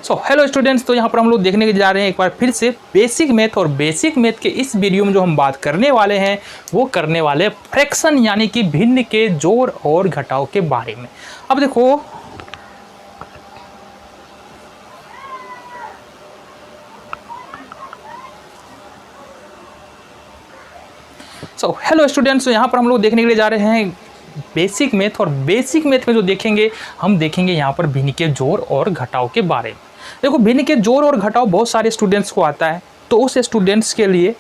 So hello students, तो यहाँ पर हम लोग देखने के जा रहे हैं एक बार फिर से बेसिक मैथ। और बेसिक मैथ के इस वीडियो में जो हम बात करने वाले हैं वो करने वाले फ्रैक्शन यानी कि भिन्न के जोड़ और घटाव के बारे में। अब देखो हेलो स्टूडेंट्स, तो यहाँ पर हम लोग देखने के लिए जा रहे हैं बेसिक मैथ। और बेसिक मैथ में जो देखेंगे हम देखेंगे यहाँ पर भिन्न के जोड़ और घटाव के बारे में। देखो भिन्न के जोड़ और घटाव बहुत सारे स्टूडेंट्स को आता है, तो उस स्टूडेंट्स के लिए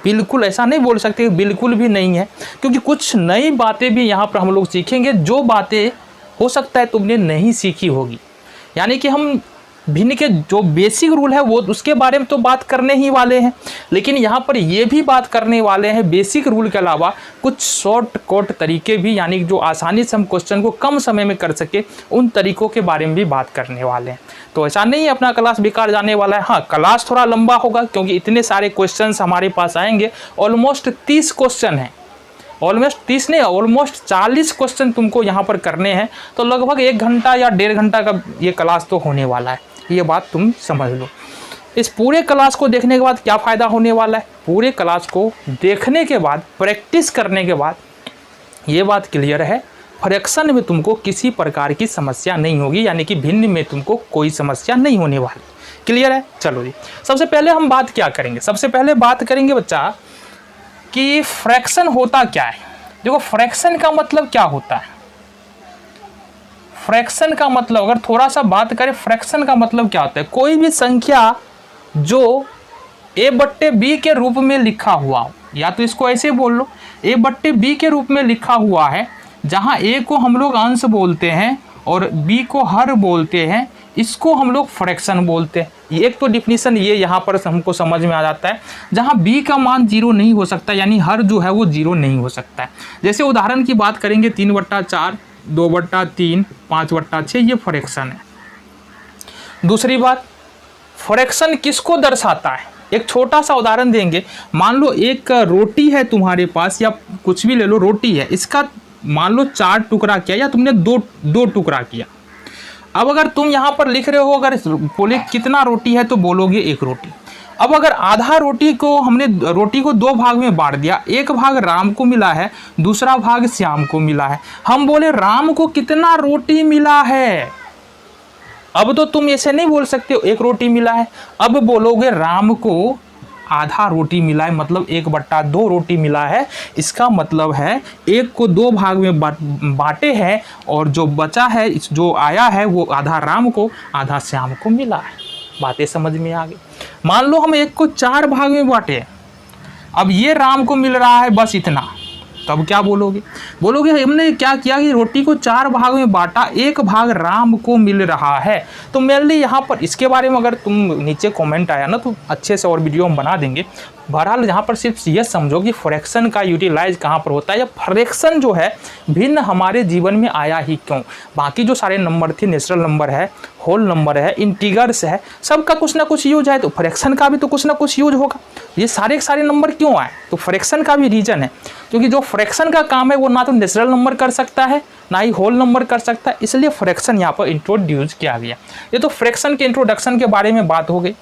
बिल्कुल ऐसा नहीं बोल सकते, बिल्कुल भी नहीं है, क्योंकि कुछ नई बातें भी यहाँ पर हम लोग सीखेंगे जो बातें हो सकता है तुमने नहीं सीखी होगी। यानी कि हम भिन्न के जो बेसिक रूल है वो उसके बारे में तो बात करने ही वाले हैं, लेकिन यहाँ पर ये भी बात करने वाले हैं बेसिक रूल के अलावा कुछ शॉर्ट कट तरीके भी, यानी जो आसानी से हम क्वेश्चन को कम समय में कर सके उन तरीकों के बारे में भी बात करने वाले हैं। तो ऐसा नहीं है अपना क्लास बेकार जाने वाला है। हाँ, क्लास थोड़ा लंबा होगा क्योंकि इतने सारे क्वेश्चन हमारे पास आएंगे। ऑलमोस्ट 30 क्वेश्चन हैं, ऑलमोस्ट 30 नहीं, ऑलमोस्ट 40 क्वेश्चन तुमको यहाँ पर करने हैं। तो लगभग 1 घंटा या 1.5 घंटा का ये क्लास तो होने वाला है, ये बात तुम समझ लो। इस पूरे क्लास को देखने के बाद क्या फ़ायदा होने वाला है, पूरे क्लास को देखने के बाद प्रैक्टिस करने के बाद ये बात क्लियर है, फ्रैक्शन में तुमको किसी प्रकार की समस्या नहीं होगी, यानी कि भिन्न में तुमको कोई समस्या नहीं होने वाली। क्लियर है? चलो जी, सबसे पहले हम बात क्या करेंगे, सबसे पहले बात करेंगे बच्चा कि फ्रैक्शन होता क्या है। देखो फ्रैक्शन का मतलब क्या होता है। फ्रैक्शन का मतलब अगर थोड़ा सा बात करें, फ्रैक्शन का मतलब क्या होता है, कोई भी संख्या जो a/b के रूप में लिखा हुआ हो, या तो इसको ऐसे बोल लो a/b के रूप में लिखा हुआ है, जहां a को हम लोग अंश बोलते हैं और b को हर बोलते हैं, इसको हम लोग फ्रैक्शन बोलते हैं। ये एक तो डिफिनीशन ये यहाँ पर हमको समझ में आ जाता है, जहाँ b का मान 0 नहीं हो सकता, यानी हर जो है वो 0 नहीं हो सकता है। जैसे उदाहरण की बात करेंगे 3/4, 2/3, 5/6, ये फ्रैक्शन है। दूसरी बात, फ्रैक्शन किसको दर्शाता है, एक छोटा सा उदाहरण देंगे। मान लो एक रोटी है तुम्हारे पास, या कुछ भी ले लो, रोटी है, इसका मान लो 4 टुकड़ा किया या तुमने दो टुकड़ा किया। अब अगर तुम यहाँ पर लिख रहे हो, अगर बोले कितना रोटी है तो बोलोगे 1 रोटी। अब अगर आधा रोटी को हमने रोटी को 2 भाग में बांट दिया, एक भाग राम को मिला है, दूसरा भाग श्याम को मिला है, हम बोले राम को कितना रोटी मिला है। अब तो तुम ऐसे नहीं बोल सकते हो 1 रोटी मिला है, अब बोलोगे राम को आधा रोटी मिला है, मतलब 1/2 रोटी मिला है। इसका मतलब है 1 को 2 भाग में बांटे हैं और जो बचा है, जो आया है वो आधा राम को आधा श्याम को मिला है। बातें समझ में आ गई। मान लो हम 1 को 4 भाग में बांटे, अब ये राम को मिल रहा है बस इतना, तब क्या बोलोगे, बोलोगे हमने क्या किया कि रोटी को 4 भाग में बांटा, 1 भाग राम को मिल रहा है। तो मेनली यहाँ पर इसके बारे में अगर तुम नीचे कमेंट आया ना तो अच्छे से और वीडियो हम बना देंगे। बहरहाल यहाँ पर सिर्फ ये समझो कि फ्रैक्शन का यूटिलाइज कहाँ पर होता है, या फ्रैक्शन जो है भिन्न हमारे जीवन में आया ही क्यों। बाकी जो सारे नंबर थे, नेचुरल नंबर है, होल नंबर है, इंटीगर्स है, सबका कुछ ना कुछ यूज है, तो फ्रैक्शन का भी तो कुछ ना कुछ यूज होगा। ये सारे के सारे नंबर क्यों आए, तो फ्रैक्शन का भी रीजन है, क्योंकि जो फ्रैक्शन का काम है वो ना तो नेचुरल नंबर कर सकता है ना ही होल नंबर कर सकता है, इसलिए फ्रैक्शन यहाँ पर इंट्रोड्यूस किया गया। ये तो फ्रैक्शन के इंट्रोडक्शन के बारे में बात हो गई।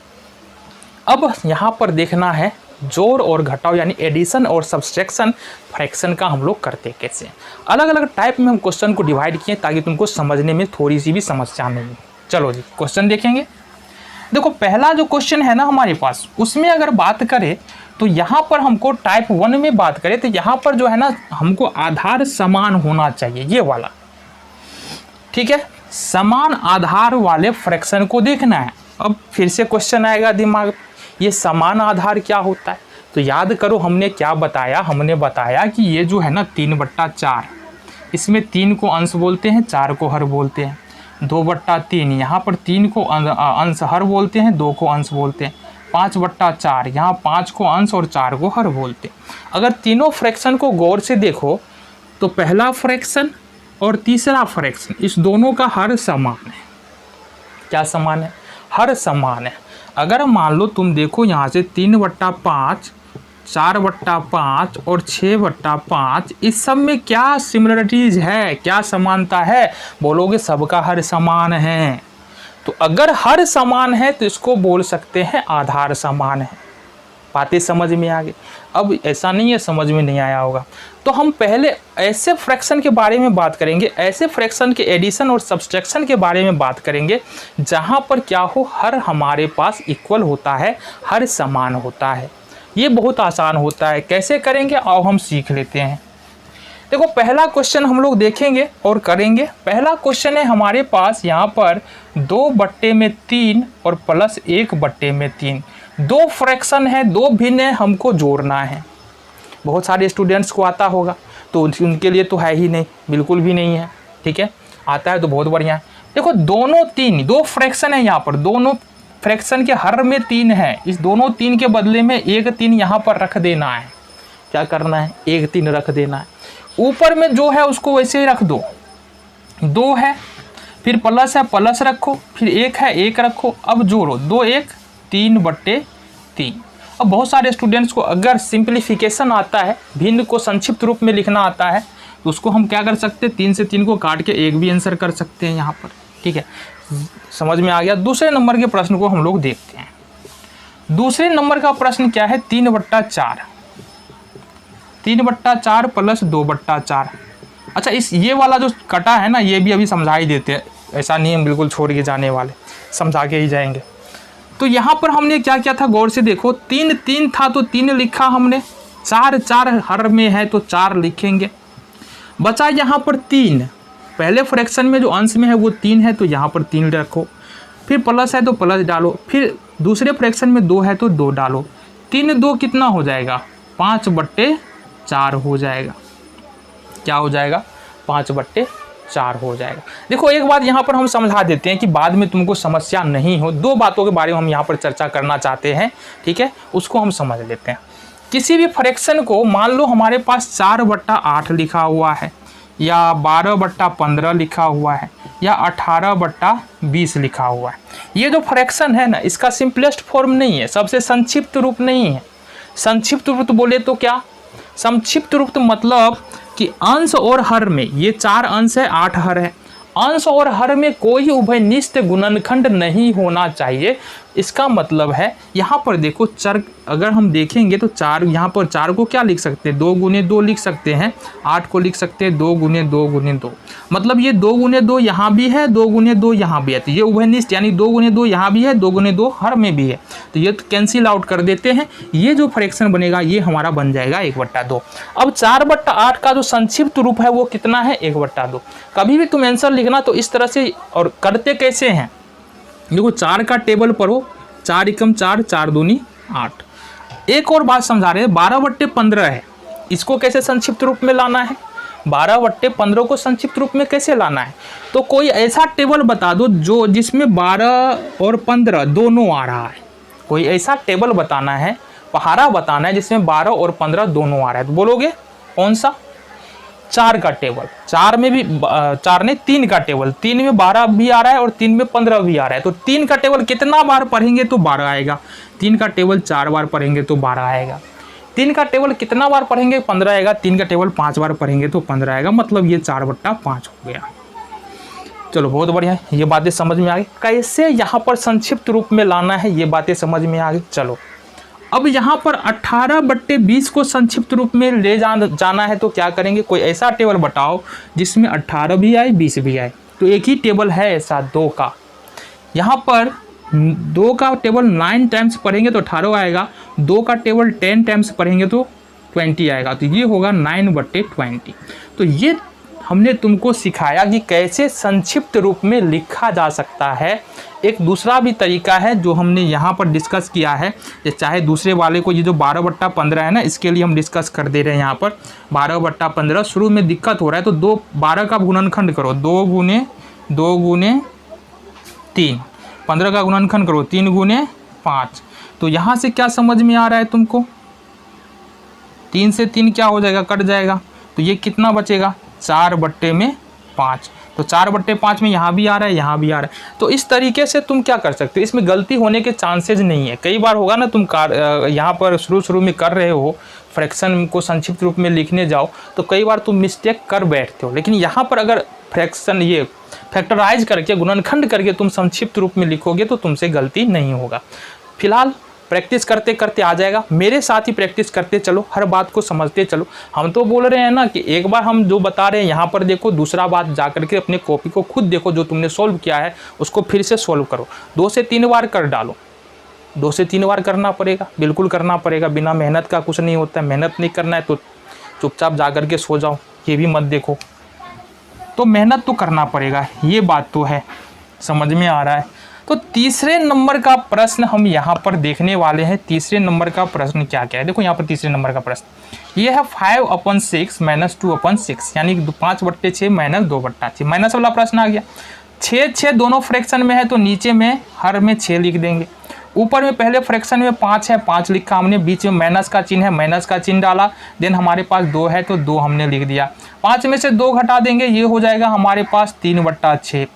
अब यहाँ पर देखना है जोड़ और घटाव, यानी एडिशन और सब्सट्रैक्शन फ्रैक्शन का हम लोग करते कैसे। अलग अलग टाइप में हम क्वेश्चन को डिवाइड किए ताकि तुमको समझने में थोड़ी सी भी समस्या नहीं हो। चलो जी क्वेश्चन देखेंगे। देखो पहला जो क्वेश्चन है ना हमारे पास, उसमें अगर बात करें तो यहाँ पर हमको टाइप 1 में बात करें तो यहाँ पर जो है ना हमको आधार समान होना चाहिए, ये वाला, ठीक है। समान आधार वाले फ्रैक्शन को देखना है। अब फिर से क्वेश्चन आएगा दिमाग, ये समान आधार क्या होता है। तो याद करो हमने क्या बताया, हमने बताया कि ये जो है ना 3/4, इसमें 3 को अंश बोलते हैं, 4 को हर बोलते हैं। 2/3, यहाँ पर 3 को अंश हर बोलते हैं, 2 को अंश बोलते हैं। 5/4, यहाँ 5 को अंश और 4 को हर बोलते हैं। अगर तीनों फ्रैक्शन को गौर से देखो तो पहला फ्रैक्शन और तीसरा फ्रैक्शन, इस दोनों का हर समान है। क्या समान है? हर समान है। अगर मान लो तुम देखो यहाँ से 3/5, 4/5 और 6/5, इस सब में क्या सिमिलरिटीज है, क्या समानता है, बोलोगे सबका हर समान है। तो अगर हर समान है तो इसको बोल सकते हैं आधार समान है। बातें समझ में आ गई। अब ऐसा नहीं है समझ में नहीं आया होगा, तो हम पहले ऐसे फ्रैक्शन के बारे में बात करेंगे, ऐसे फ्रैक्शन के एडिशन और सब्सट्रैक्शन के बारे में बात करेंगे जहाँ पर क्या हो, हर हमारे पास इक्वल होता है, हर समान होता है। ये बहुत आसान होता है। कैसे करेंगे आओ हम सीख लेते हैं। देखो पहला क्वेश्चन हम लोग देखेंगे और करेंगे। पहला क्वेश्चन है हमारे पास यहाँ पर 2/3 और प्लस 1/3, दो फ्रैक्शन है, दो भिन्न है, हमको जोड़ना है। बहुत सारे स्टूडेंट्स को आता होगा, तो उनके लिए तो है ही नहीं, बिल्कुल भी नहीं है। ठीक है, आता है तो बहुत बढ़िया है। देखो दोनों तीन, दो फ्रैक्शन है यहाँ पर, दोनों फ्रैक्शन के हर में 3 है। इस दोनों 3 के बदले में 1 3 यहाँ पर रख देना है। क्या करना है, 1 3 रख देना है। ऊपर में जो है उसको वैसे ही रख दो, 2 है, फिर प्लस है, प्लस रखो, फिर 1 है, 1 रखो। अब जोड़ो, 2 1 3/3। अब बहुत सारे स्टूडेंट्स को अगर सिंप्लीफिकेशन आता है, भिन्न को संक्षिप्त रूप में लिखना आता है, तो उसको हम क्या कर सकते हैं, 3 से 3 को काट के 1 भी आंसर कर सकते हैं यहाँ पर। ठीक है, समझ में आ गया। दूसरे नंबर के प्रश्न को हम लोग देखते हैं। दूसरे नंबर का प्रश्न क्या है, 3/4, 3/4 प्लस 2/4। अच्छा, इस ये वाला जो कटा है ना, ये भी अभी समझा ही देते हैं, ऐसा नहीं हम बिल्कुल छोड़ के जाने वाले, समझा के ही जाएंगे। तो यहाँ पर हमने क्या किया था, गौर से देखो, 3 3 था तो 3 लिखा हमने, 4 4 हर में है तो 4 लिखेंगे। बचा यहाँ पर 3, पहले फ्रैक्शन में जो अंश में है वो 3 है तो यहाँ पर 3 रखो, फिर प्लस है तो प्लस डालो, फिर दूसरे फ्रैक्शन में 2 है तो 2 डालो। 3 2 कितना हो जाएगा, 5/4 हो जाएगा। क्या हो जाएगा, 5/4 हो जाएगा। देखो एक बात यहाँ पर हम समझा देते हैं कि बाद में तुमको समस्या नहीं हो। 2 बातों के बारे में हम यहाँ पर चर्चा करना चाहते हैं, ठीक है, उसको हम समझ लेते हैं। किसी भी फ्रैक्शन को मान लो हमारे पास 4/8 लिखा हुआ है, या 12/15 लिखा हुआ है, या 18/20 लिखा हुआ है। ये जो फ्रैक्शन है ना, इसका सिंपलेस्ट फॉर्म नहीं है, सबसे संक्षिप्त रूप नहीं है। संक्षिप्त रूप बोले तो क्या, संक्षिप्त रूप मतलब कि अंश और हर में, ये 4 अंश है, 8 हर है, अंश और हर में कोई उभयनिष्ठ गुणनखंड नहीं होना चाहिए। इसका मतलब है यहाँ पर देखो, चर अगर हम देखेंगे तो 4, यहाँ पर 4 को क्या लिख सकते हैं, 2 × 2 लिख सकते हैं, 8 को लिख सकते हैं 2 × 2 × 2। मतलब ये 2 × 2 यहाँ भी है, 2 × 2 यहाँ भी है, तो ये उभयनिष्ठ, यानी 2 × 2 यहाँ भी है, 2 × 2 हर में भी है, तो ये तो कैंसिल आउट कर देते हैं। ये जो फ्रैक्शन बनेगा ये हमारा बन जाएगा 1/2। अब 4/8 का जो संक्षिप्त रूप है वो कितना है, 1/2। कभी भी तुम आंसर लिखना तो इस तरह से, और करते कैसे हैं, देखो 4 का टेबल पर हो, 4 × 4 4 दूनी 8। एक और बात समझा रहे हैं, 12/15 है, इसको कैसे संक्षिप्त रूप में लाना है, 12/15 को संक्षिप्त रूप में कैसे लाना है। तो कोई ऐसा टेबल बता दो जो जिसमें 12 और 15 दोनों आ रहा है। कोई ऐसा टेबल बताना है, पहाड़ा बताना है जिसमें 12 और 15 दोनों आ रहा है। तो बोलोगे कौन सा, 4 का टेबल, 4 में भी 4 नहीं 3 का टेबल, 3 में 12 भी आ रहा है और 3 में 15 भी आ रहा है। तो 3 का टेबल कितना बार पढ़ेंगे तो 12 आएगा, 3 का टेबल 4 बार पढ़ेंगे तो 12 आएगा, 3 का टेबल कितना बार पढ़ेंगे 15 आएगा, 3 का टेबल 5 बार पढ़ेंगे तो 15 आएगा। मतलब ये 4/5 हो गया। चलो बहुत बढ़िया, ये बातें समझ में आ गई। कैसे यहाँ पर संक्षिप्त रूप में लाना है ये बातें समझ में आ गई। चलो अब यहाँ पर 18/20 को संक्षिप्त रूप में ले जाना है तो क्या करेंगे, कोई ऐसा टेबल बताओ जिसमें 18 भी आए 20 भी आए। तो एक ही टेबल है ऐसा, 2 का। यहाँ पर 2 का टेबल 9 टाइम्स पढ़ेंगे तो 18 आएगा, 2 का टेबल 10 टाइम्स पढ़ेंगे तो 20 आएगा, तो ये होगा 9/20। तो ये हमने तुमको सिखाया कि कैसे संक्षिप्त रूप में लिखा जा सकता है। एक दूसरा भी तरीका है जो हमने यहाँ पर डिस्कस किया है, चाहे दूसरे वाले को, ये जो 12/15 है ना, इसके लिए हम डिस्कस कर दे रहे हैं। यहाँ पर 12/15 शुरू में दिक्कत हो रहा है तो 12 का गुणनखंड करो, 2 × 2 × 3, 15 का गुणनखंड करो 3 × 5। तो यहाँ से क्या समझ में आ रहा है तुमको, 3 से 3 क्या हो जाएगा, कट जाएगा, तो ये कितना बचेगा, 4/5। तो 4/5 में यहाँ भी आ रहा है, यहाँ भी आ रहा है। तो इस तरीके से तुम क्या कर सकते हो, इसमें गलती होने के चांसेज नहीं है। कई बार होगा ना तुम यहाँ पर शुरू में कर रहे हो, फ्रैक्शन को संक्षिप्त रूप में लिखने जाओ तो कई बार तुम मिस्टेक कर बैठते हो, लेकिन यहाँ पर अगर फ्रैक्शन ये फैक्टराइज करके गुणनखंड करके तुम संक्षिप्त रूप में लिखोगे तो तुमसे गलती नहीं होगा। फिलहाल प्रैक्टिस करते करते आ जाएगा, मेरे साथ ही प्रैक्टिस करते चलो, हर बात को समझते चलो। हम तो बोल रहे हैं ना कि एक बार हम जो बता रहे हैं यहाँ पर देखो, दूसरा बात जा करके अपने कॉपी को खुद देखो, जो तुमने सोल्व किया है उसको फिर से सोल्व करो, 2 से 3 बार कर डालो। 2 से 3 बार करना पड़ेगा, बिल्कुल करना पड़ेगा, बिना मेहनत का कुछ नहीं होता है। मेहनत नहीं करना है तो चुपचाप जा कर के सो जाओ, ये भी मत देखो। तो मेहनत तो करना पड़ेगा, ये बात तो है, समझ में आ रहा है। तो तीसरे नंबर का प्रश्न हम यहाँ पर देखने वाले हैं। तीसरे नंबर का प्रश्न क्या क्या है, देखो यहाँ पर तीसरे नंबर का प्रश्न ये है 5/6 - 2/6, यानी 5/6 - 2/6। माइनस वाला प्रश्न आ गया। 6 दोनों फ्रैक्शन में है तो नीचे में हर में 6 लिख देंगे। ऊपर में पहले फ्रैक्शन में 5 है, 5 लिखा हमने, बीच में माइनस का चिन्ह है, माइनस का चिन्ह डाला, देन हमारे पास 2 है तो 2 हमने लिख दिया। 5 में से 2 घटा देंगे, ये हो जाएगा हमारे पास 3/6।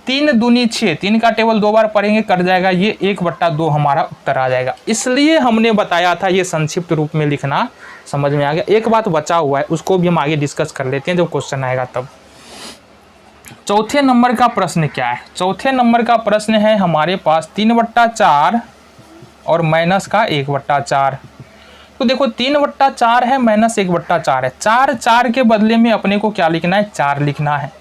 3 दूनी 6, 3 का टेबल 2 बार पढ़ेंगे, कट जाएगा, ये 1/2 हमारा उत्तर आ जाएगा। इसलिए हमने बताया था ये संक्षिप्त रूप में लिखना, समझ में आ गया। एक बात बचा हुआ है, उसको भी हम आगे डिस्कस कर लेते हैं जब क्वेश्चन आएगा तब। चौथे नंबर का प्रश्न क्या है, चौथे नंबर का प्रश्न है हमारे पास 3/4 और माइनस का 1/4। तो देखो 3/4 है, माइनस 1/4 है। 4 के बदले में अपने को क्या लिखना है, 4 लिखना है।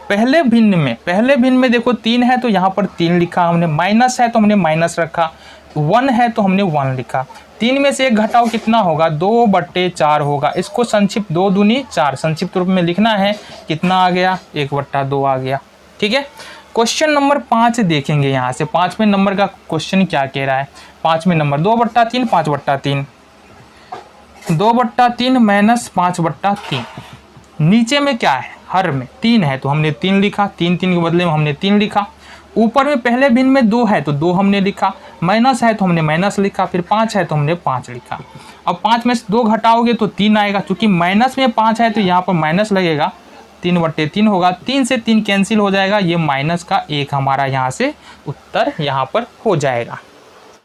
पहले भिन्न में देखो 3 है तो यहाँ पर 3 लिखा हमने, माइनस है तो हमने माइनस रखा, 1 है तो हमने 1 लिखा। 3 में से 1 घटाओ, कितना होगा, 2/4 होगा। इसको संक्षिप्त 2 दूनी 4 संक्षिप्त रूप में लिखना है, कितना आ गया, 1/2 आ गया। ठीक है। क्वेश्चन नंबर 5 देखेंगे यहाँ से। 5वें नंबर का क्वेश्चन क्या कह रहा है, 5वें नंबर 2/3 5/3, 2/3 माइनस 5/3। नीचे में क्या है, हर में 3 है तो हमने 3 लिखा, 3 के बदले में हमने 3 लिखा। ऊपर में पहले भिन्न में 2 है तो 2 हमने लिखा, माइनस है तो हमने माइनस लिखा, फिर 5 है तो हमने 5 लिखा। अब 5 में से 2 घटाओगे तो 3 आएगा, क्योंकि माइनस में 5 है तो यहाँ पर माइनस लगेगा, 3/3 होगा। 3 से 3 कैंसिल हो जाएगा, ये माइनस का 1 हमारा यहाँ से उत्तर यहाँ पर हो जाएगा।